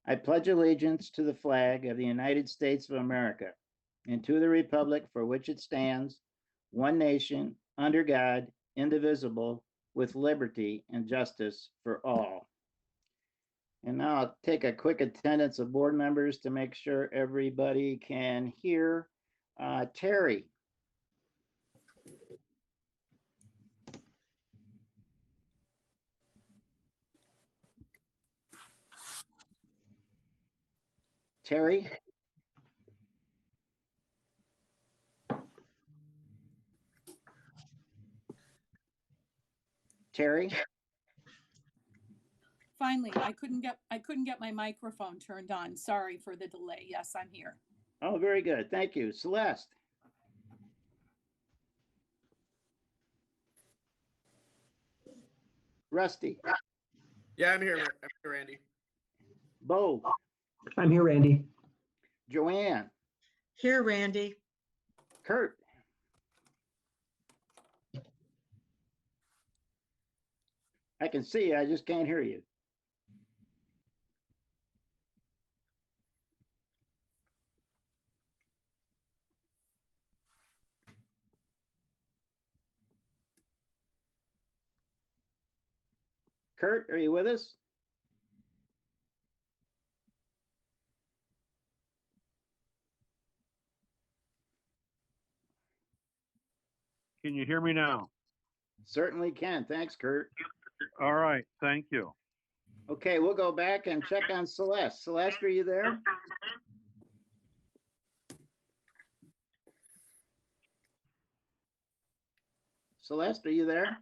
I pledge allegiance to the flag of the United States of America and to the republic for which it stands, one nation, under God, indivisible, with liberty and justice for all. And now I'll take a quick attendance of board members to make sure everybody can hear. Terry. Terry? Terry? Finally, I couldn't get my microphone turned on. Sorry for the delay. Yes, I'm here. Oh, very good. Thank you. Celeste? Rusty? Yeah, I'm here, Randy. Bo? I'm here, Randy. Joanne? Here, Randy. Kurt? I can see you, I just can't hear you. Kurt, are you with us? Can you hear me now? Certainly can. Thanks, Kurt. All right, thank you. Okay, we'll go back and check on Celeste. Celeste, are you there? Celeste, are you there?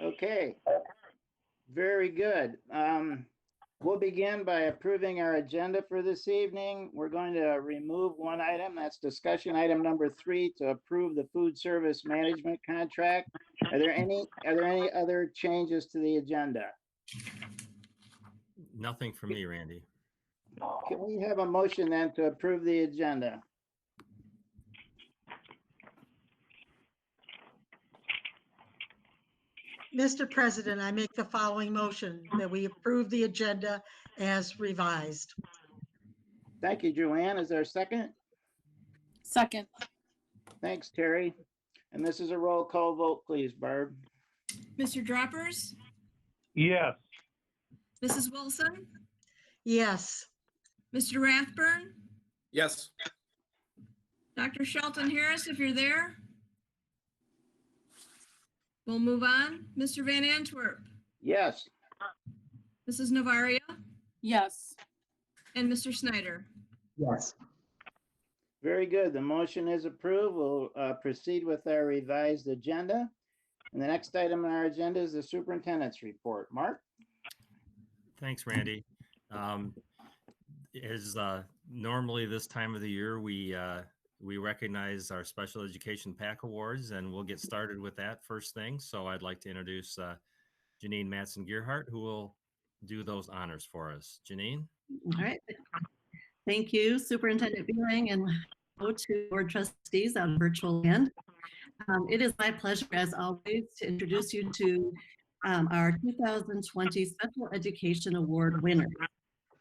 Okay, very good. We'll begin by approving our agenda for this evening. We're going to remove one item. That's discussion item number 3 to approve the food service management contract. Are there any other changes to the agenda? Nothing for me, Randy. Can we have a motion then to approve the agenda? Mr. President, I make the following motion that we approve the agenda as revised. Thank you, Joanne. Is there a second? Second. Thanks, Terry. And this is a roll call vote, please, Barb. Mr. Droppers, Yes. Mrs. Wilson, Yes. Mr. Rathburn, Yes. Dr. Shelton Harris, if you're there. We'll move on. Mr. Van Antwerp, Yes. Mrs. Navaria, Yes. and Mr. Snyder. Yes. Very good. The motion is approved. We'll proceed with our revised agenda. And the next item on our agenda is the superintendent's report. Mark? Thanks, Randy. As normally this time of the year, we recognize our Special Education PAC Awards, and we'll get started with that first thing. So I'd like to introduce Janine Matson-Gearhart, who will do those honors for us. Janine? All right. Thank you, Superintendent Beeling, and hello to board trustees on virtual land. It is my pleasure, as always, to introduce you to our 2020 Special Education Award winners.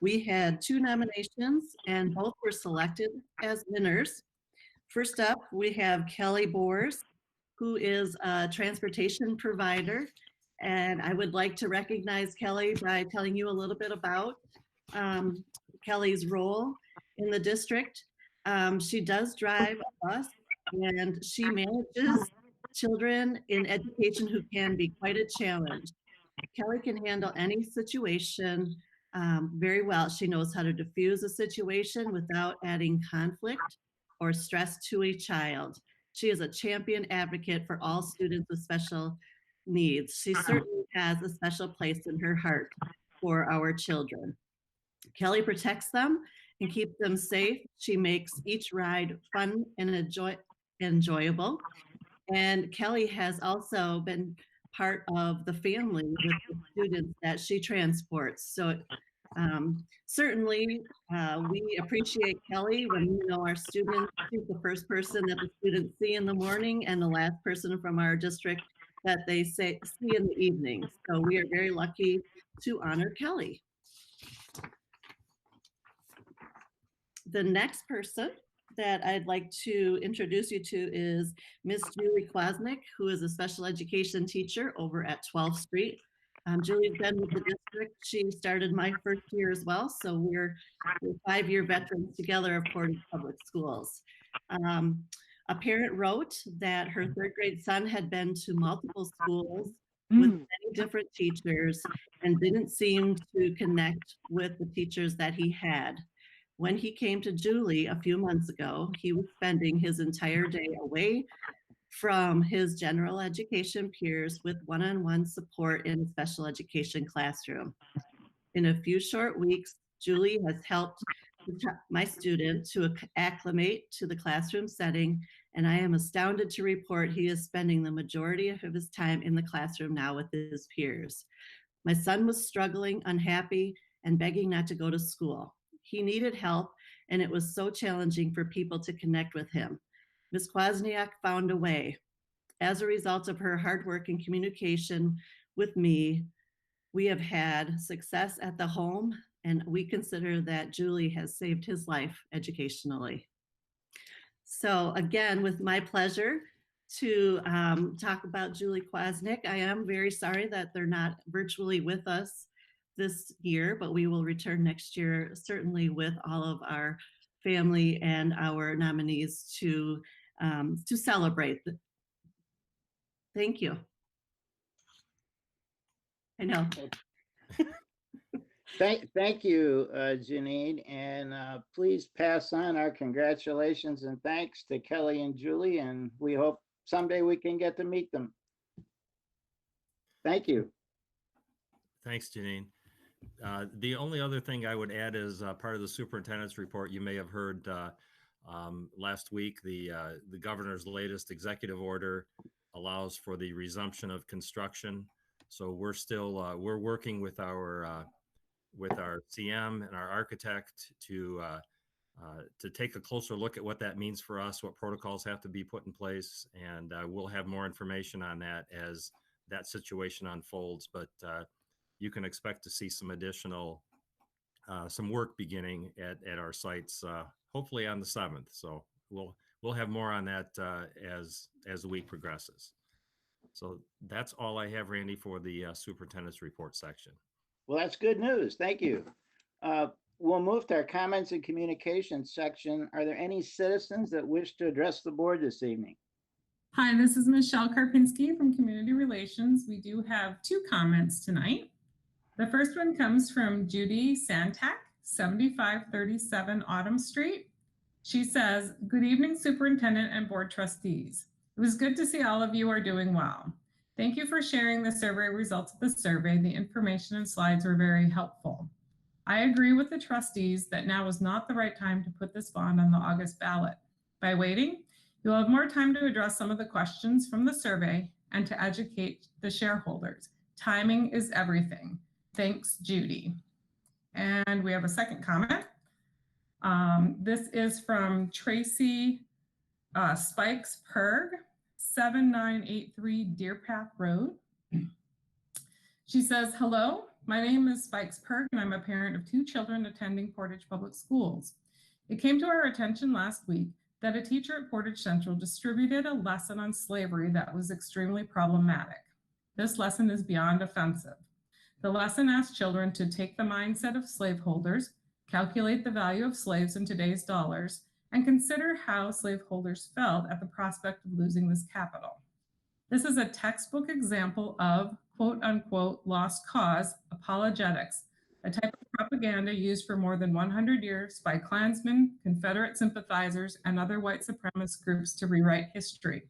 We had 2 nominations, and both were selected as winners. First up, we have Kelly Bors, who is a transportation provider. And I would like to recognize Kelly by telling you a little bit about Kelly's role in the district. She does drive a bus, and she manages children in education who can be quite a challenge. Kelly can handle any situation very well. She knows how to diffuse a situation without adding conflict or stress to a child. She is a champion advocate for all students with special needs. She certainly has a special place in her heart for our children. Kelly protects them and keeps them safe. She makes each ride fun and enjoyable. And Kelly has also been part of the family with the students that she transports. So certainly we appreciate Kelly when we know our students. She's the first person that the students see in the morning and the last person from our district that they see in the evenings. So we are very lucky to honor Kelly. The next person that I'd like to introduce you to is Miss Julie Kwasnick, who is a special education teacher over at 12th Street. Julie's been with the district. She started my first year as well, so we're 5-year veterans together of Portage Public Schools. A parent wrote that her 3rd grade son had been to multiple schools with many different teachers and didn't seem to connect with the teachers that he had. When he came to Julie a few months ago, he was spending his entire day away from his general education peers with one-on-one support in a special education classroom. In a few short weeks, Julie has helped my student to acclimate to the classroom setting, and I am astounded to report he is spending the majority of his time in the classroom now with his peers. My son was struggling, unhappy, and begging not to go to school. He needed help, and it was so challenging for people to connect with him. Ms. Kwasniak found a way. As a result of her hard work and communication with me, we have had success at the home, and we consider that Julie has saved his life educationally. So again, with my pleasure to talk about Julie Kwasnick. I am very sorry that they're not virtually with us this year, but we will return next year, certainly with all of our family and our nominees to celebrate. Thank you. I know. Thank you, Janine, and please pass on our congratulations and thanks to Kelly and Julie, and we hope someday we can get to meet them. Thank you. Thanks, Janine. The only other thing I would add is part of the superintendent's report. You may have heard last week the governor's latest executive order allows for the resumption of construction. So we're still we're working with our CM and our architect to take a closer look at what that means for us, what protocols have to be put in place, and we'll have more information on that as that situation unfolds. But you can expect to see some additional some work beginning at our sites, hopefully on the 7th. So we'll have more on that as the week progresses. So that's all I have, Randy, for the superintendent's report section. Well, that's good news. Thank you. We'll move to our comments and communications section. Are there any citizens that wish to address the board this evening? Hi, this is Michelle Karpinski from Community Relations. We do have 2 comments tonight. The first one comes from Judy Santak, 7537 Autumn Street. She says, "Good evening, Superintendent and Board Trustees. It was good to see all of you are doing well. Thank you for sharing the survey results of the survey. The information and slides were very helpful. I agree with the trustees that now is not the right time to put this bond on the August ballot. By waiting, you'll have more time to address some of the questions from the survey and to educate the shareholders. Timing is everything. Thanks, Judy." And we have a second comment. This is from Tracy Spikes Perg, 7983 Deer Path Road. She says, "Hello, my name is Spikes Perg and I'm a parent of 2 children attending Portage Public Schools. It came to our attention last week that a teacher at Portage Central distributed a lesson on slavery that was extremely problematic. This lesson is beyond offensive. The lesson asked children to take the mindset of slaveholders, calculate the value of slaves in today's dollars, and consider how slaveholders felt at the prospect of losing this capital. This is a textbook example of quote unquote lost cause apologetics, a type of propaganda used for more than 100 years by Klansmen, Confederate sympathizers, and other white supremacist groups to rewrite history.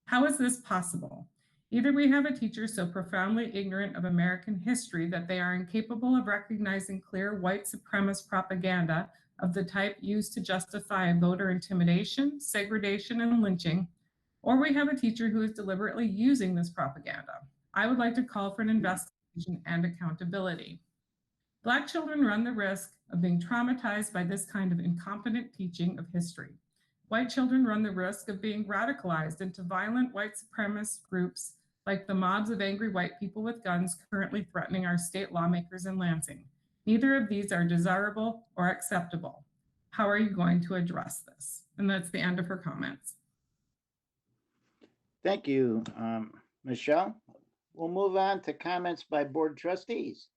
How is this possible? Either we have a teacher so profoundly ignorant of American history that they are incapable of recognizing clear white supremacist propaganda of the type used to justify voter intimidation, segregation, and lynching, or we have a teacher who is deliberately using this propaganda. I would like to call for an investigation and accountability. Black children run the risk of being traumatized by this kind of incompetent teaching of history. White children run the risk of being radicalized into violent white supremacist groups like the mobs of angry white people with guns currently threatening our state lawmakers in Lansing. Neither of these are desirable or acceptable. How are you going to address this? And that's the end of her comments. Thank you, Michelle. We'll move on to comments by board trustees.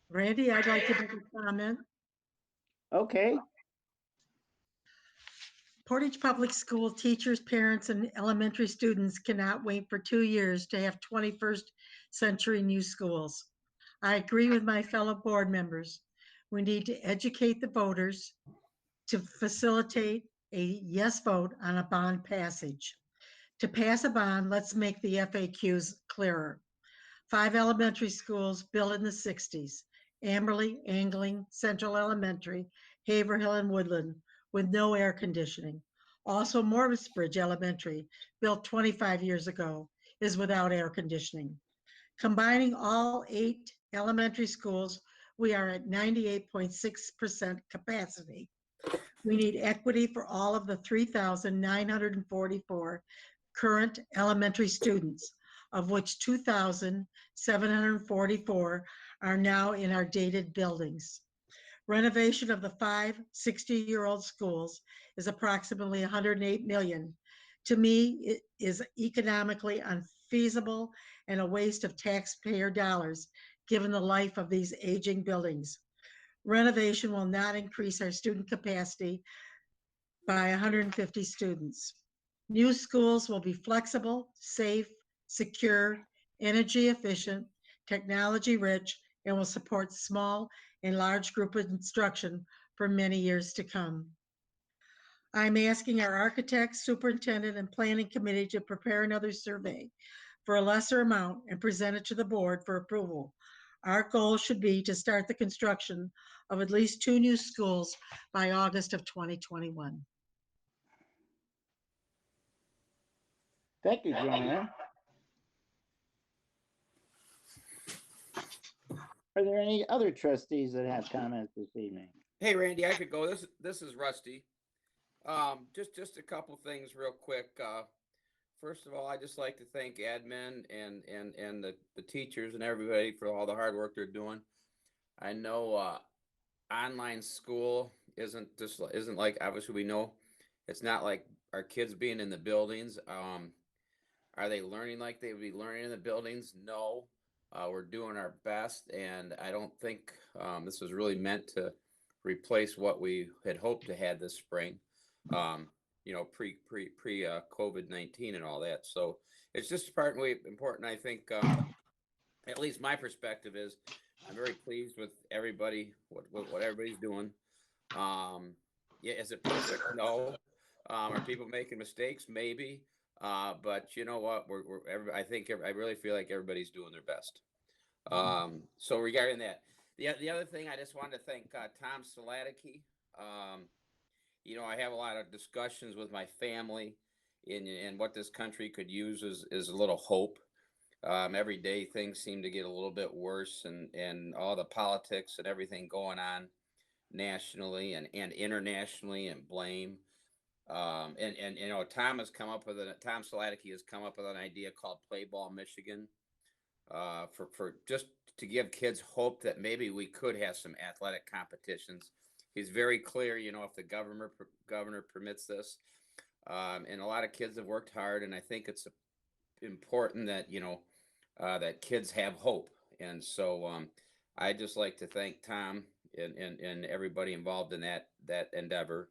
Randy, I'd like to make a comment. Okay, Portage Public School teachers, parents, and elementary students cannot wait for 2 years to have 21st century new schools. I agree with my fellow board members. We need to educate the voters to facilitate a yes vote on a bond passage. To pass a bond, let's make the FAQs clearer. 5 elementary schools built in the 60s, Amberley, Angling, Central Elementary, Haverhill, and Woodland, with no air conditioning. Also, Morris Bridge Elementary, built 25 years ago, is without air conditioning. Combining all 8 elementary schools, we are at 98.6% capacity. We need equity for all of the 3,944 current elementary students, of which 2,744 are now in our dated buildings. Renovation of the 5 60-year-old schools is approximately $108 million. To me, it is economically unfeasible and a waste of taxpayer dollars, given the life of these aging buildings. Renovation will not increase our student capacity by 150 students. New schools will be flexible, safe, secure, energy efficient, technology rich, and will support small and large group instruction for many years to come. I'm asking our architect, superintendent, and planning committee to prepare another survey for a lesser amount and present it to the board for approval. Our goal should be to start the construction of at least 2 new schools by August of 2021. thank you, Joanne. Are there any other trustees that have comments this evening? Hey, Randy, I could go. This is Rusty. Just a couple things real quick. First of all, I just like to thank admin and the teachers and everybody for all the hard work they're doing. I know online school isn't like, obviously we know it's not like our kids being in the buildings. Are they learning like they would be learning in the buildings? No. We're doing our best, and I don't think this was really meant to replace what we had hoped to have this spring. You know, pre COVID-19 and all that. So it's just partly important. I think, at least my perspective is, I'm very pleased with everybody, what everybody's doing. Yeah, is it perfect? No. Are people making mistakes? Maybe. But you know what? I really feel like everybody's doing their best. So regarding that, the other thing, I just wanted to thank Tom Saladicki. You know, I have a lot of discussions with my family in what this country could use is a little hope. Every day things seem to get a little bit worse, and all the politics and everything going on nationally and internationally, and blame. And you know, Tom Saladicki has come up with an idea called Play Ball Michigan, for just to give kids hope that maybe we could have some athletic competitions. He's very clear, you know, if the governor permits this, and a lot of kids have worked hard, and I think it's important that, you know, that kids have hope. And so I just like to thank Tom and everybody involved in that endeavor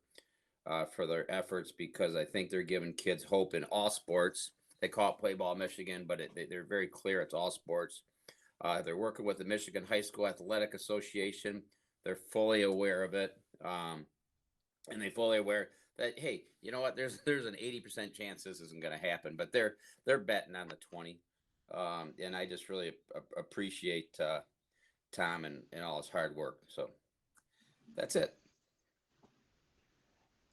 for their efforts, because I think they're giving kids hope in all sports. They call it Play Ball Michigan, but they're very clear it's all sports. They're working with the Michigan High School Athletic Association. They're fully aware of it, and they're fully aware that, hey, you know what? There's an 80% chance this isn't going to happen, but they're betting on the 20, and I just really appreciate Tom and all his hard work. So that's it.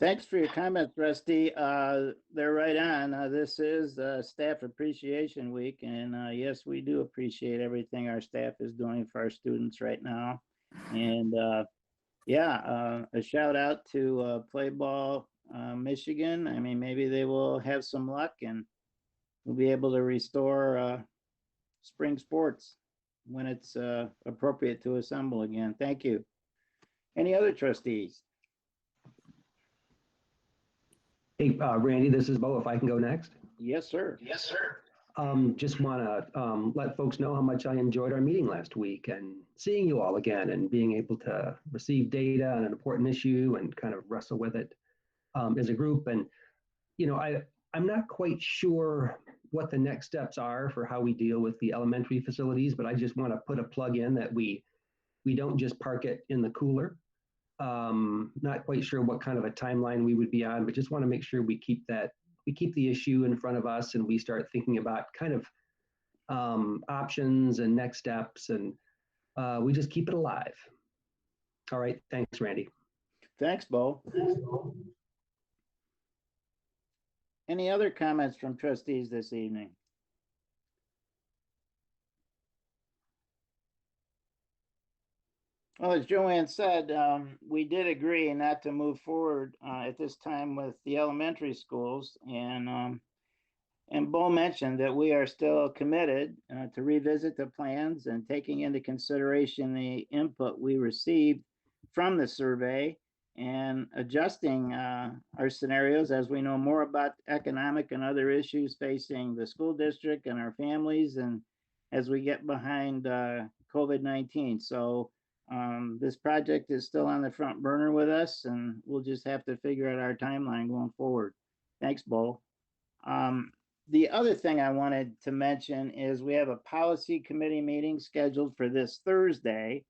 Thanks for your comments, Rusty. They're right on. This is Staff Appreciation Week, and yes, we do appreciate everything our staff is doing for our students right now. And Yeah, a shout out to Play Ball Michigan. I mean, maybe they will have some luck and we'll be able to restore spring sports when it's appropriate to assemble again. Thank you. Any other trustees? Hey, Randy, this is Bo. If I can go next. Yes, sir. Yes, sir. Just want to let folks know how much I enjoyed our meeting last week and seeing you all again and being able to receive data on an important issue and kind of wrestle with it as a group. And, you know, I'm not quite sure what the next steps are for how we deal with the elementary facilities, but I just want to put a plug in that we don't just park it in the cooler. Not quite sure what kind of a timeline we would be on, but just want to make sure we keep the issue in front of us and we start thinking about kind of options and next steps, and we just keep it alive. All right. Thanks, Randy. Thanks, Bo. Any other comments from trustees this evening? Well, as Joanne said, we did agree not to move forward at this time with the elementary schools, and Bo mentioned that we are still committed to revisit the plans and taking into consideration the input we received from the survey and adjusting our scenarios as we know more about economic and other issues facing the school district and our families, and as we get behind COVID-19. So this project is still on the front burner with us, and we'll just have to figure out our timeline going forward. Thanks, Bo. The other thing I wanted to mention is we have a policy committee meeting scheduled for this Thursday,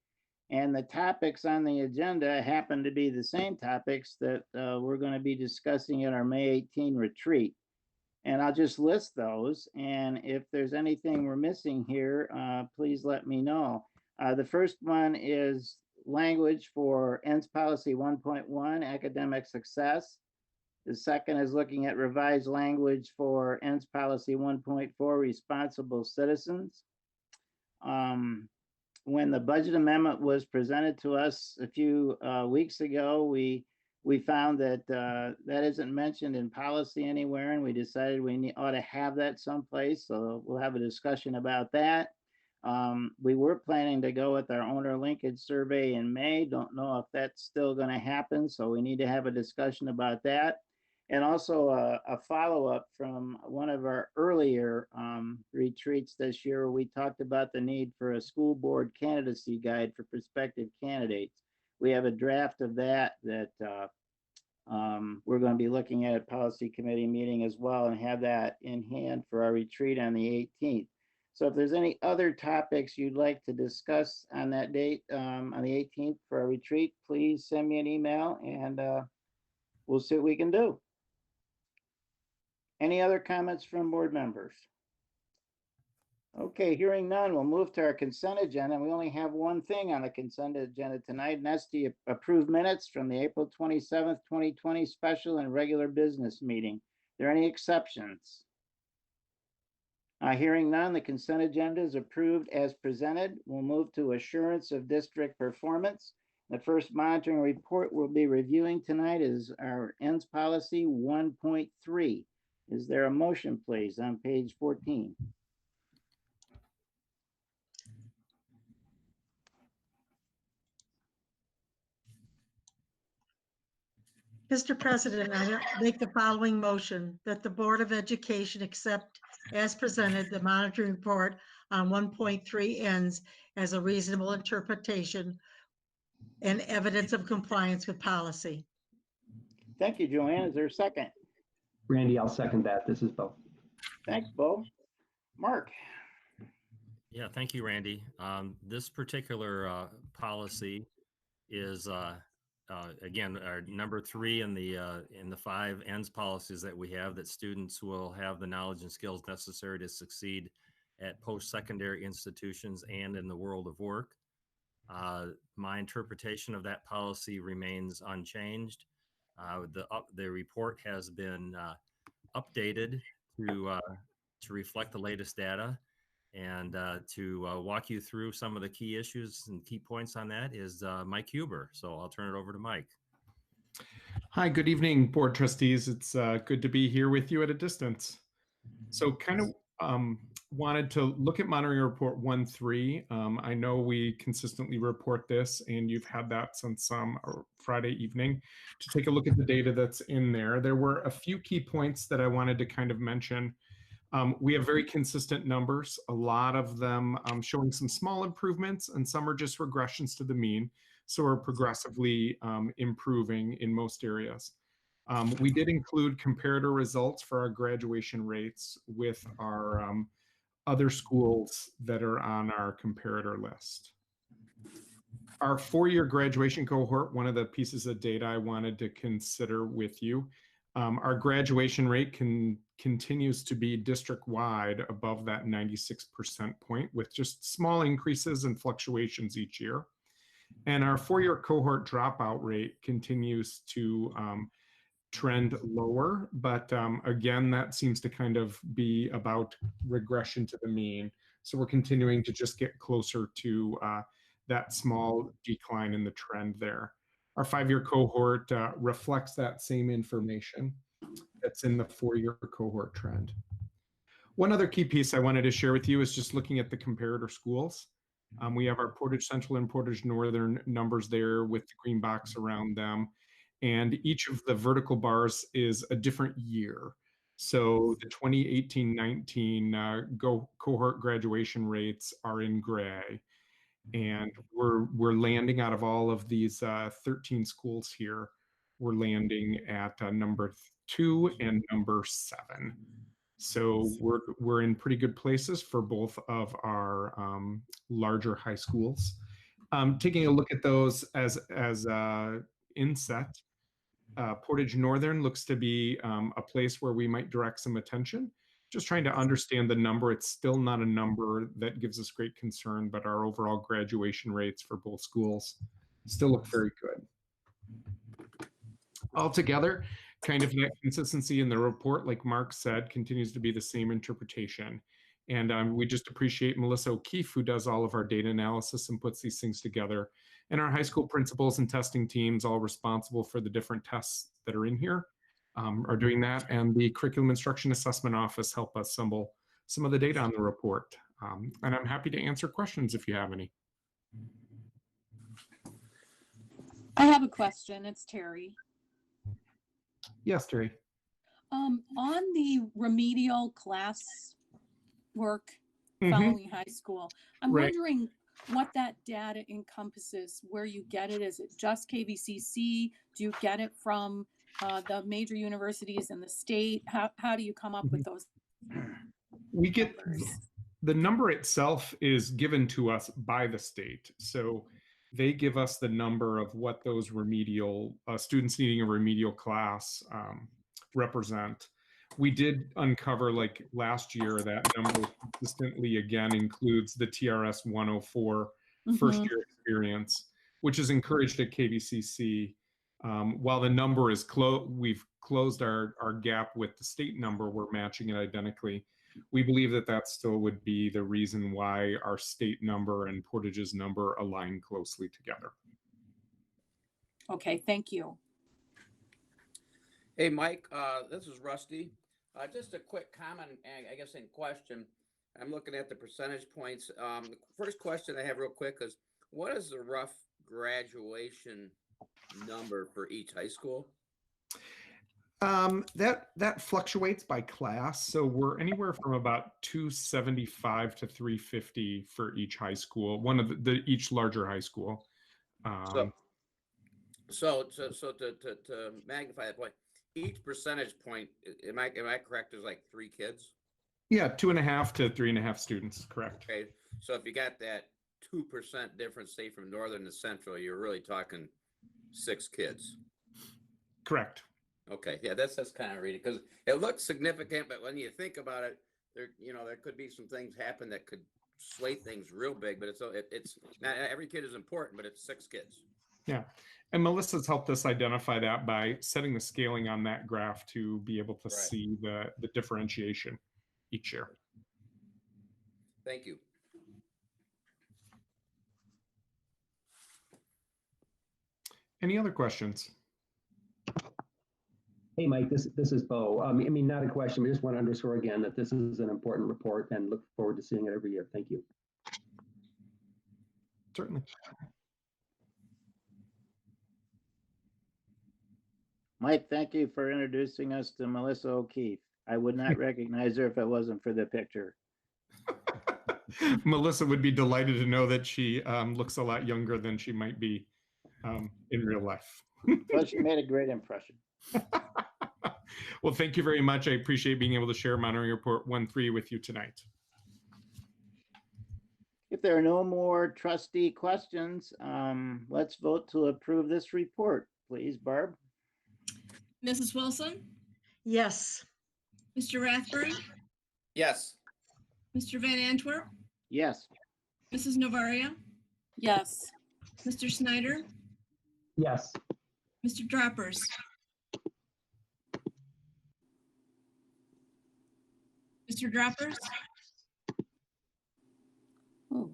and the topics on the agenda happen to be the same topics that we're going to be discussing at our May 18 retreat. And I'll just list those, and if there's anything we're missing here, please let me know. The first one is language for ENS Policy 1.1, academic success. The second is looking at revised language for ENS Policy 1.4, responsible citizens. When the budget amendment was presented to us a few weeks ago, we found that that isn't mentioned in policy anywhere, and we decided we ought to have that someplace. So we'll have a discussion about that. We were planning to go with our owner linkage survey in May. Don't know if that's still going to happen, so we need to have a discussion about that. And also a follow-up from one of our earlier retreats this year, we talked about the need for a school board candidacy guide for prospective candidates. We have a draft of that we're going to be looking at policy committee meeting as well, and have that in hand for our retreat on the 18th. So if there's any other topics you'd like to discuss on that date, on the 18th for our retreat, please send me an email and we'll see what we can do. Any other comments from board members? Okay, hearing none, we'll move to our consent agenda. We only have one thing on the consent agenda tonight, and that's the approved minutes from the April 27th, 2020 special and regular business meeting. Are there any exceptions? Hearing none, the consent agenda is approved as presented. We'll move to assurance of district performance. The first monitoring report we'll be reviewing tonight is our ENS Policy 1.3. Is there a motion, please, on page 14? Mr. President, I make the following motion that the Board of Education accept as presented the monitoring report on 1.3 ends as a reasonable interpretation and evidence of compliance with policy. Thank you, Joanne. Is there a second? Randy, I'll second that. This is Bo. Thanks, Bo. Mark. Yeah, thank you, Randy. This particular policy is again our number 3 in the 5 ENS policies that we have, that students will have the knowledge and skills necessary to succeed at post-secondary institutions and in the world of work. My interpretation of that policy remains unchanged. The report has been updated to reflect the latest data, And to walk you through some of the key issues and key points on that is Mike Huber. So I'll turn it over to Mike. Hi, good evening, Board Trustees. It's good to be here with you at a distance. So kind of wanted to look at Monitoring Report 1.3. I know we consistently report this, and you've had that since Friday evening, to take a look at the data that's in there. There were a few key points that I wanted to kind of mention. We have very consistent numbers, a lot of them showing some small improvements, and some are just regressions to the mean. So we're progressively improving in most areas. We did include comparator results for our graduation rates with our other schools that are on our comparator list. Our four-year graduation cohort, one of the pieces of data I wanted to consider with you, our graduation rate continues to be district-wide above that 96% point, with just small increases and fluctuations each year. And our four-year cohort dropout rate continues to trend lower, but again, that seems to kind of be about regression to the mean. So we're continuing to just get closer to that small decline in the trend there. Our five-year cohort reflects that same information that's in the four-year cohort trend. One other key piece I wanted to share with you is just looking at the comparator schools. We have our Portage Central and Portage Northern numbers there with the green box around them. And each of the vertical bars is a different year. So the 2018-19 cohort graduation rates are in gray. And we're landing out of all of these 13 schools here. We're landing at number 2 and number 7. So we're in pretty good places for both of our larger high schools. Taking a look at those as inset, Portage Northern looks to be a place where we might direct some attention. Just trying to understand the number. It's still not a number that gives us great concern, but our overall graduation rates for both schools still look very good. Altogether, kind of that consistency in the report, like Mark said, continues to be the same interpretation. And we just appreciate Melissa O'Keefe, who does all of our data analysis and puts these things together. And our high school principals and testing teams, all responsible for the different tests that are in here, are doing that. And the Curriculum Instruction Assessment Office help us assemble some of the data on the report. And I'm happy to answer questions if you have any. I have a question. It's Terry. Yes, Terry. On the remedial class work following high school, I'm wondering what that data encompasses, where you get it. Is it just KVCC? Do you get it from the major universities in the state? How do you come up with those We get numbers? The number itself is given to us by the state. So they give us the number of what those remedial students needing a remedial class represent. We did uncover, like last year, that number consistently again includes the TRS 104 first year experience, which is encouraged at KVCC. While the number is we've closed our gap with the state number, we're matching it identically. We believe that that still would be the reason why our state number and Portage's number align closely together. Okay, thank you. Hey, Mike, this is Rusty. Just a quick comment, I guess, in question. I'm looking at the percentage points. The first question I have real quick is, what is the rough graduation number for each high school? That fluctuates by class. So we're anywhere from about 275 to 350 for each high school, one of each larger high school. So to magnify that point, each percentage point, am I correct, is like 3 kids? Yeah, 2.5 to 3.5 students, correct. Okay, so if you got that 2% difference, say from northern to central, you're really talking 6 kids. Correct. Okay, yeah, that's kind of reading, because it looks significant, but when you think about it, there could be some things happen that could sway things real big. But it's not every kid is important, but it's 6 kids. Yeah, and Melissa's helped us identify that by setting the scaling on that graph to be able to see the differentiation each year. Thank you. Any other questions? Hey, Mike, this is Bo. I mean, not a question, but just want to underscore again that this is an important report and look forward to seeing it every year. Thank you. Certainly. Mike, thank you for introducing us to Melissa O'Keefe. I would not recognize her if it wasn't for the picture. Melissa would be delighted to know that she looks a lot younger than she might be in real life. Well, she made a great impression. Well, thank you very much. I appreciate being able to share Monitoring Report 1.3 with you tonight. If there are no more trustee questions, let's vote to approve this report. Please, Barb. Mrs. Wilson, Yes. Mr. Rathburn, Yes. Mr. Van Antwerp, Yes. Mrs. Novaria, Yes. Mr. Snyder, Yes. Mr. Droppers. Mr. Droppers, Oh,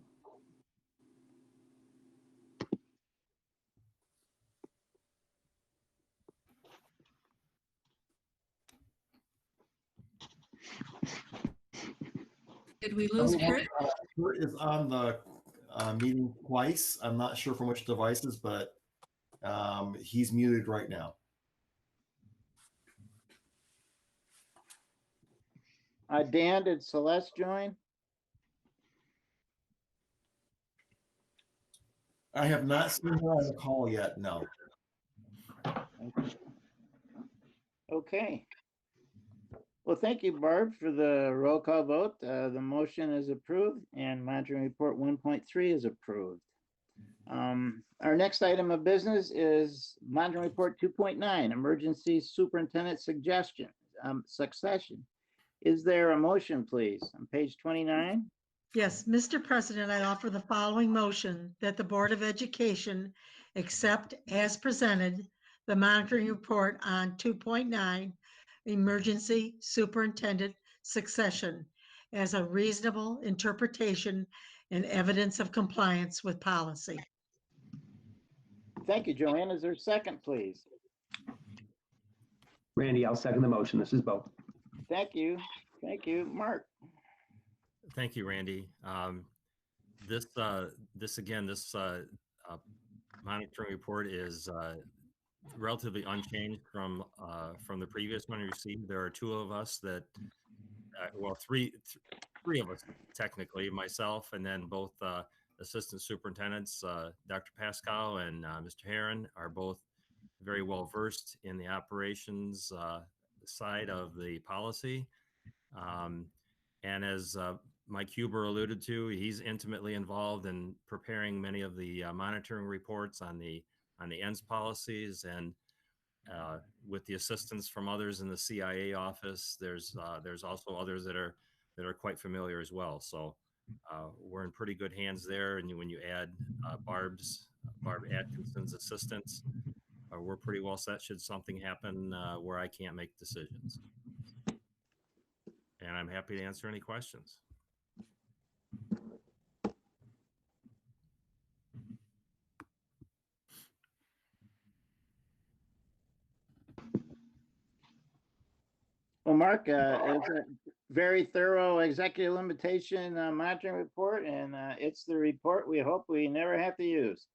did we lose Chris? Kurt is on the meeting twice. I'm not sure from which devices, but he's muted right now. Dan, did Celeste join? I have not seen her on the call yet. No. Okay. Well, thank you, Barb, for the roll call vote. The motion is approved and monitoring report 1.3 is approved. Our next item of business is monitoring report 2.9, emergency superintendent succession. Is there a motion, please, on page 29? Yes, Mr. President, I offer the following motion that the Board of Education accept as presented the monitoring report on 2.9 emergency superintendent succession as a reasonable interpretation and evidence of compliance with policy. Thank you, Joanne. Is there a second, please? Randy, I'll second the motion. This is Bo. Thank you. Thank you, Mark. Thank you, Randy. This monitoring report is relatively unchanged from the previous one we received. There are two of us that, well, three of us technically, myself and then both assistant superintendents, Dr. Pascal and Mr. Heron, are both very well versed in the operations side of the policy. And as Mike Huber alluded to, he's intimately involved in preparing many of the monitoring reports on the ENDS policies, and with the assistance from others in the CIA office, there's also others that are quite familiar as well. So we're in pretty good hands there. And when you add Barb Atkinson's assistance, we're pretty well set should something happen where I can't make decisions. And I'm happy to answer any questions. Well, Mark, it's a very thorough executive limitation monitoring report, and it's the report we hope we never have to use.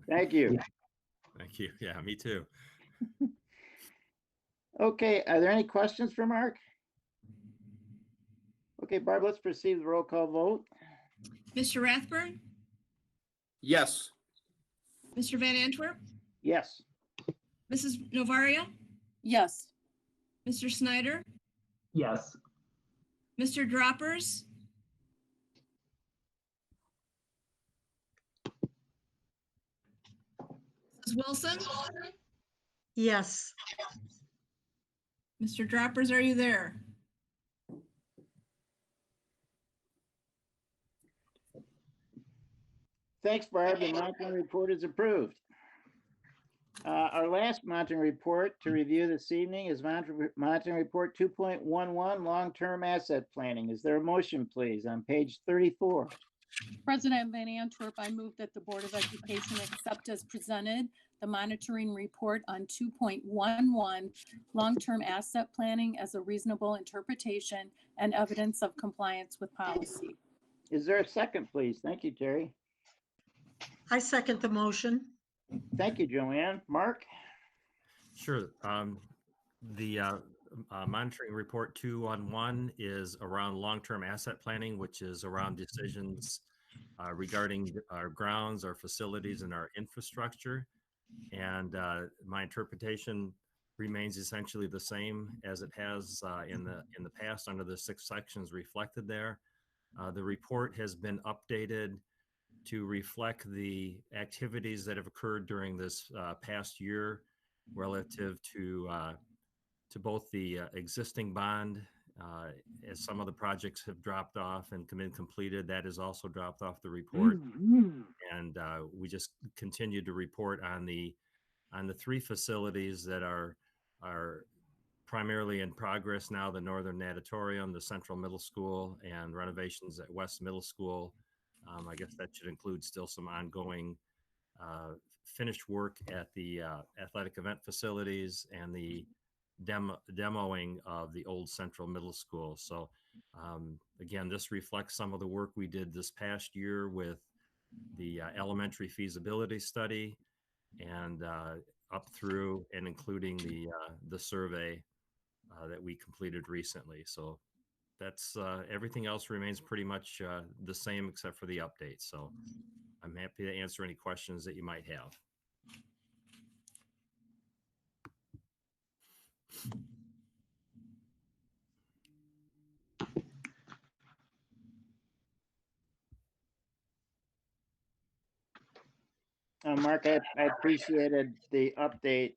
Thank you. Thank you. Yeah, me too. Okay, are there any questions for Mark? Okay, Barb, let's proceed with the roll call vote. Mr. Rathburn, Yes. Mr. Van Antwerp, Yes. Mrs. Novaria, yes. Mr. Snyder, Yes. Mr. Droppers, Mrs. Wilson, Yes. Mr. Droppers, are you there? Thanks, Barb. The monitoring report is approved. Our last monitoring report to review this evening is monitoring report 2.11, long-term asset planning. Is there a motion, please, on page 34? President Van Antwerp, I move that the Board of Education accept as presented the monitoring report on 2.11, long-term asset planning as a reasonable interpretation and evidence of compliance with policy. Is there a second, please? Thank you, Terry. I second the motion. Thank you, Joanne. Mark? Sure. The monitoring report 211 is around long-term asset planning, which is around decisions regarding our grounds, our facilities, and our infrastructure. And my interpretation remains essentially the same as it has in the past under the 6 sections reflected there. The report has been updated to reflect the activities that have occurred during this past year relative to both the existing bond, as some of the projects have dropped off and been completed. That has also dropped off the report, and we just continue to report on the 3 facilities that are primarily in progress now: the Northern Natatorium, the Central Middle School, and renovations at West Middle School. I guess that should include still some ongoing finished work at the athletic event facilities and the demoing of the old Central Middle School. So again, this reflects some of the work we did this past year with the elementary feasibility study and up through and including the survey that we completed recently. So that's everything else remains pretty much the same except for the update. So I'm happy to answer any questions that you might have. Mark, I appreciated the update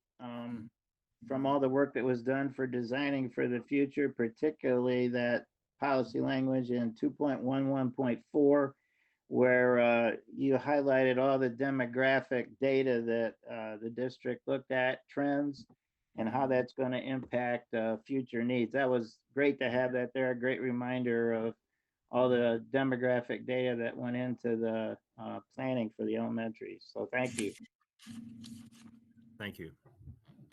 from all the work that was done for designing for the future, particularly that policy language in 2.11.4, where you highlighted all the demographic data that the district looked at, trends, and how that's going to impact future needs. That was great to have that there, a great reminder of all the demographic data that went into the planning for the elementary. So thank you. Thank you.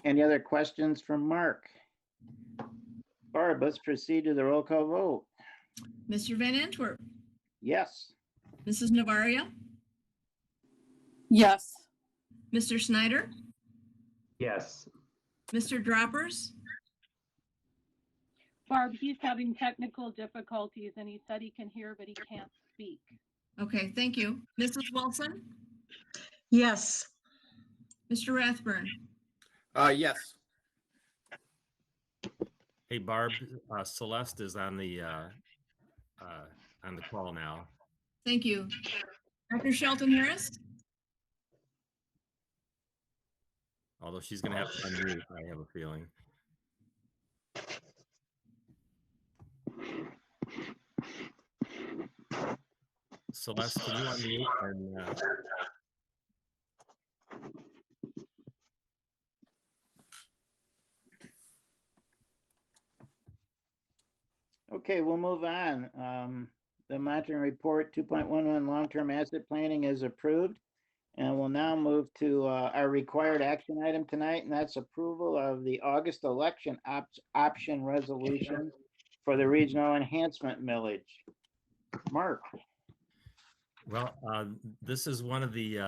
Any other questions from Mark? Barb, let's proceed to the roll call vote. Mr. Van Antwerp, Yes. Mrs. Navaria, Yes. Mr. Snyder, Yes. Mr. Droppers, Barb, he's having technical difficulties and he said he can hear, but he can't speak. okay, thank you. Mrs. Wilson, Yes. Mr. Rathburn, Yes. Hey, Barb, Celeste is on the call now. thank you. Dr. Shelton Harris, Although she's going to have to unmute, I have a feeling. Celeste, can you unmute? And, Okay, we'll move on. The monitoring report 2.11 long-term asset planning is approved. And we'll now move to our required action item tonight, and that's approval of the August election option resolution for the regional enhancement millage. Mark. Well, this is one of the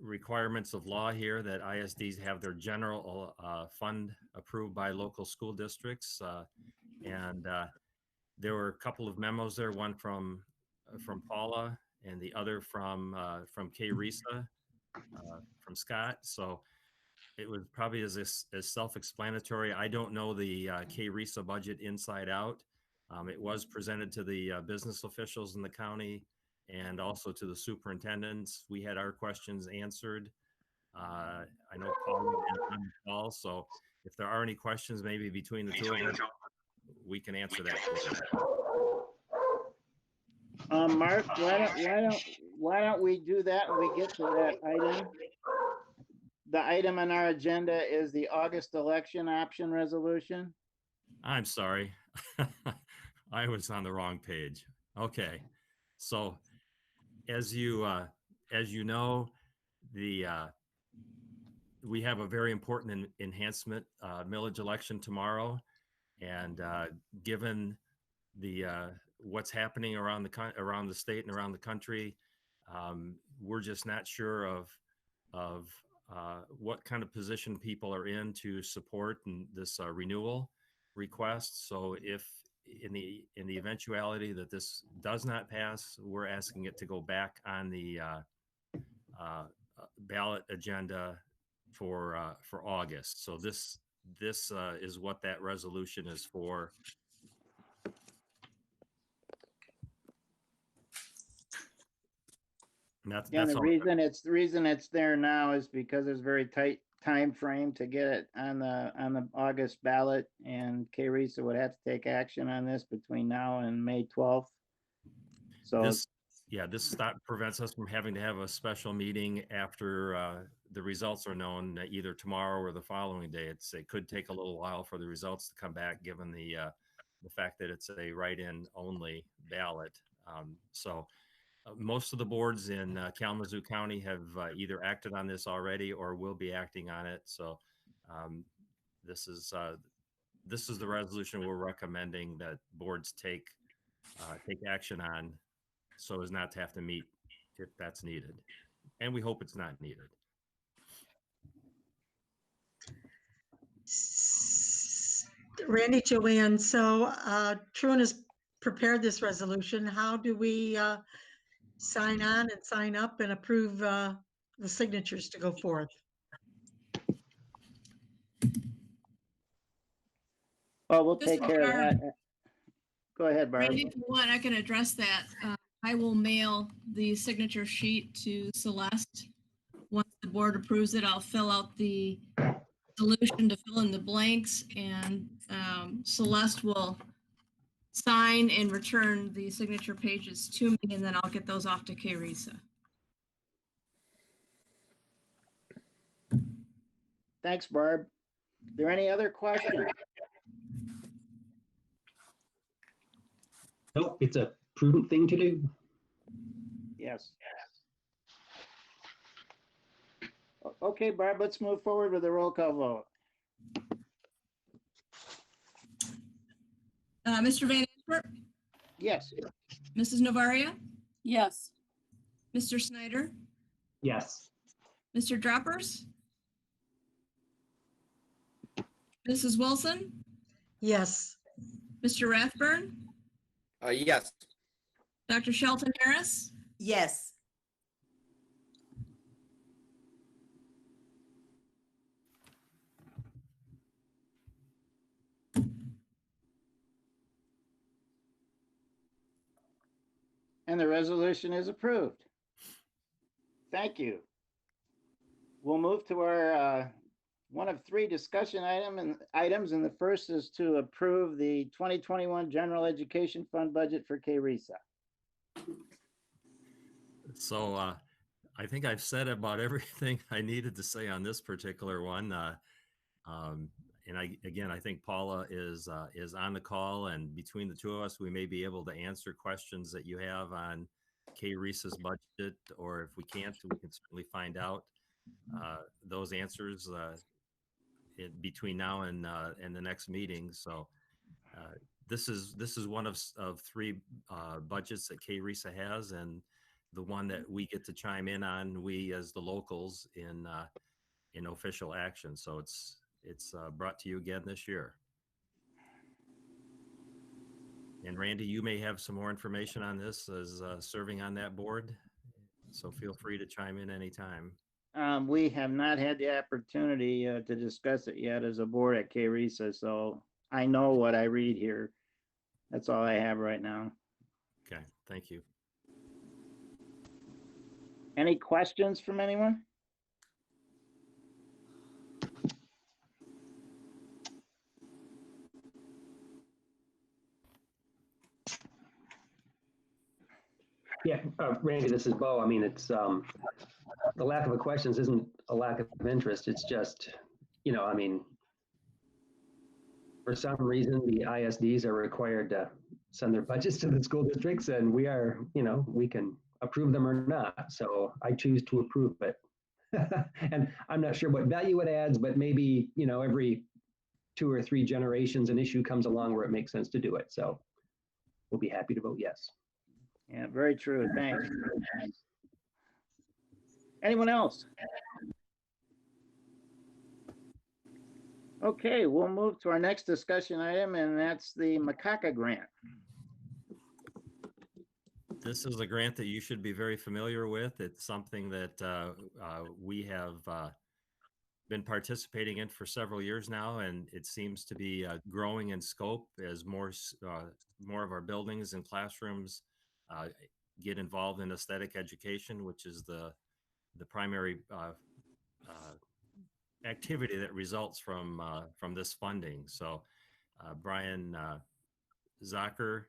requirements of law here, that ISDs have their general fund approved by local school districts, and there were a couple of memos there, one from Paula and the other from Kay Risa, from Scott. So it was probably as self-explanatory. I don't know the Kay Risa budget inside out. It was presented to the business officials in the county and also to the superintendents. We had our questions answered. I know Paul and on the call, so if there are any questions, maybe between the two of us, we can answer that. Mark, why don't we do that when we get to that item? the item on our agenda is the August election option resolution. I'm sorry. I was on the wrong page. Okay. So as you know, the we have a very important enhancement millage election tomorrow, and given the what's happening around the state and around the country, we're just not sure of what kind of position people are in to support this renewal request. So if in the eventuality that this does not pass, we're asking it to go back on the ballot agenda for August. So this is what that resolution is for. And that's the all. reason it's there now is because there's very tight time frame to get it on the August ballot, and KRESA would have to take action on this between now and May 12th. So this prevents us from having to have a special meeting after the results are known, either tomorrow or the following day. It could take a little while for the results to come back, given the fact that it's a write-in only ballot. Most of the boards in Kalamazoo County have either acted on this already or will be acting on it. So this is the resolution we're recommending that boards take action on, so as not to have to meet if that's needed. And we hope it's not needed. Randy, Joanne, so Truan has prepared this resolution. How do we sign on and sign up and approve the signatures to go forth? well, we'll take care of that. Go ahead, Barb. Randy, if you want, I can address that. I will mail the signature sheet to Celeste. Once the board approves it, I'll fill out the solution to fill in the blanks, and Celeste will sign and return the signature pages to me, and then I'll get those off to KRESA. Thanks, Barb. Are there any other questions? Nope, it's a prudent thing to do. Yes. Okay, Barb, let's move forward with the roll call vote. Mr. Van Antwerp, Yes. Mrs. Novaria, Yes. Mr. Snyder, Yes. Mr. Droppers, Mrs. Wilson, Yes. Mr. Rathburn, Yes. Dr. Shelton Harris, Yes. And the resolution is approved. Thank you. We'll move to our one of three discussion items, and the first is to approve the 2021 General Education Fund budget for KRESA. So I think I've said about everything I needed to say on this particular one. And I think Paula is on the call, and between the two of us, we may be able to answer questions that you have on KRESA's budget, or if we can't, we can certainly find out those answers between now and the next meeting. So this is one of three budgets that KRESA has, and the one that we get to chime in on, we as the locals in official action. So it's brought to you again this year. And Randy, you may have some more information on this as serving on that board, so feel free to chime in anytime. We have not had the opportunity to discuss it yet as a board at KRESA, so I know what I read here. That's all I have right now. Okay, thank you. Any questions from anyone? Yeah, Randy, this is Bo. I mean, it's the lack of questions isn't a lack of interest. It's just, I mean, for some reason, the ISDs are required to send their budgets to the school districts, and we are, we can approve them or not. So I choose to approve it. And I'm not sure what value it adds, but maybe, every 2 or 3 generations, an issue comes along where it makes sense to do it. So we'll be happy to vote yes. Yeah, very true. Thanks. Anyone else? Okay, we'll move to our next discussion item, and that's the Macaca grant. This is a grant that you should be very familiar with. It's something that we have been participating in for several years now, and it seems to be growing in scope as more of our buildings and classrooms get involved in aesthetic education, which is the primary activity that results from this funding. So Brian Zucker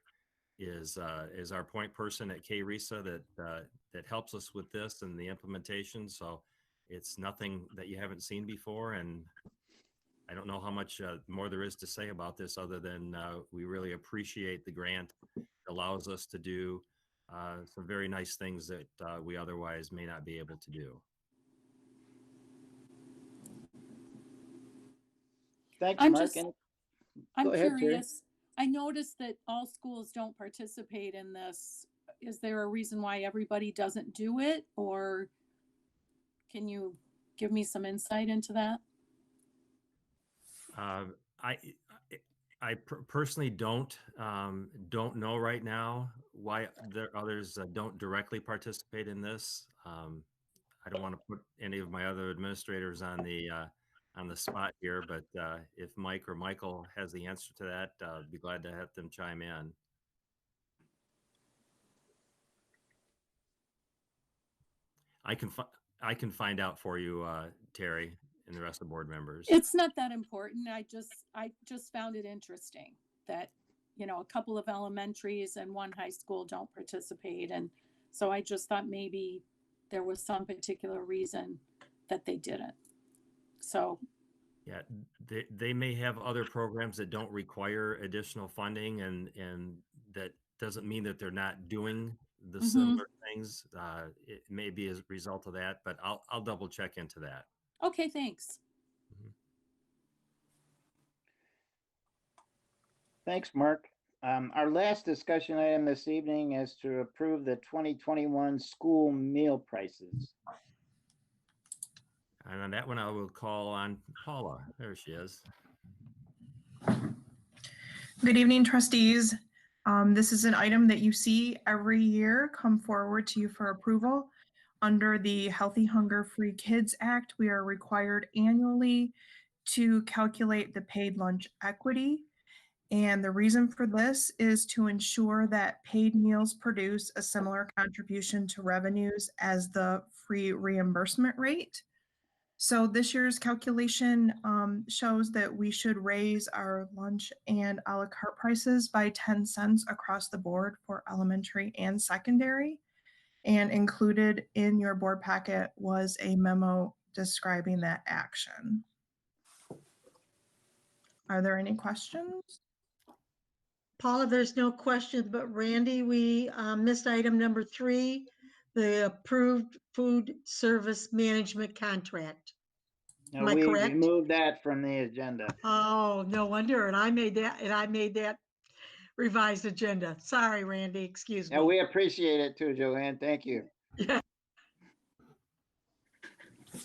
is our point person at KRESA that helps us with this and the implementation. So it's nothing that you haven't seen before, and I don't know how much more there is to say about this other than we really appreciate the grant. It allows us to do some very nice things that we otherwise may not be able to do. Thanks, I'm Mark. just- And I'm Go ahead, Terry. curious. I noticed that all schools don't participate in this. Is there a reason why everybody doesn't do it, or can you give me some insight into that? I personally don't know right now why others don't directly participate in this. I don't want to put any of my other administrators on the spot here, but if Mike or Michael has the answer to that, I'd be glad to have them chime in. I can find out for you, Terry, and the rest of the board members. It's not that important. I just found it interesting that, a couple of elementaries and one high school don't participate. And so I just thought maybe there was some particular reason that they didn't. So. Yeah, they may have other programs that don't require additional funding, and that doesn't mean that they're not doing the similar things. It may be as a result of that, but I'll double check into that. Okay, thanks. Thanks, Mark. Our last discussion item this evening is to approve the 2021 school meal prices. And on that one, I will call on Paula. There she is. Good evening, trustees. This is an item that you see every year come forward to you for approval. Under the Healthy Hunger Free Kids Act, we are required annually to calculate the paid lunch equity. And the reason for this is to ensure that paid meals produce a similar contribution to revenues as the free reimbursement rate. So this year's calculation shows that we should raise our lunch and a la carte prices by 10 cents across the board for elementary and secondary. And included in your board packet was a memo describing that action. Are there any questions? Paula, there's no questions, but Randy, we missed item number 3, the approved food service management contract. Now, Am I we correct? removed that from the agenda. Oh, no wonder. And I made that revised agenda. Sorry, Randy, excuse me. Now, we appreciate it too, Joanne. Thank you. Yeah.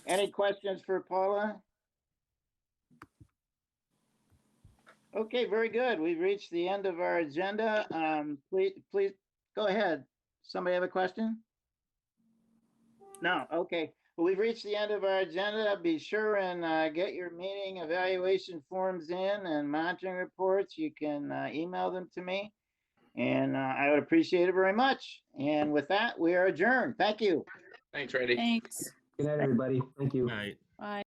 Any questions for Paula? Okay, very good. We've reached the end of our agenda. Please go ahead. Somebody have a question? No, okay. Well, we've reached the end of our agenda. Be sure and get your meeting evaluation forms in and monitoring reports. You can email them to me, and I would appreciate it very much. And with that, we are adjourned. Thank you. Thanks, Randy. Thanks. Good night, everybody. Thank you. All right. Bye.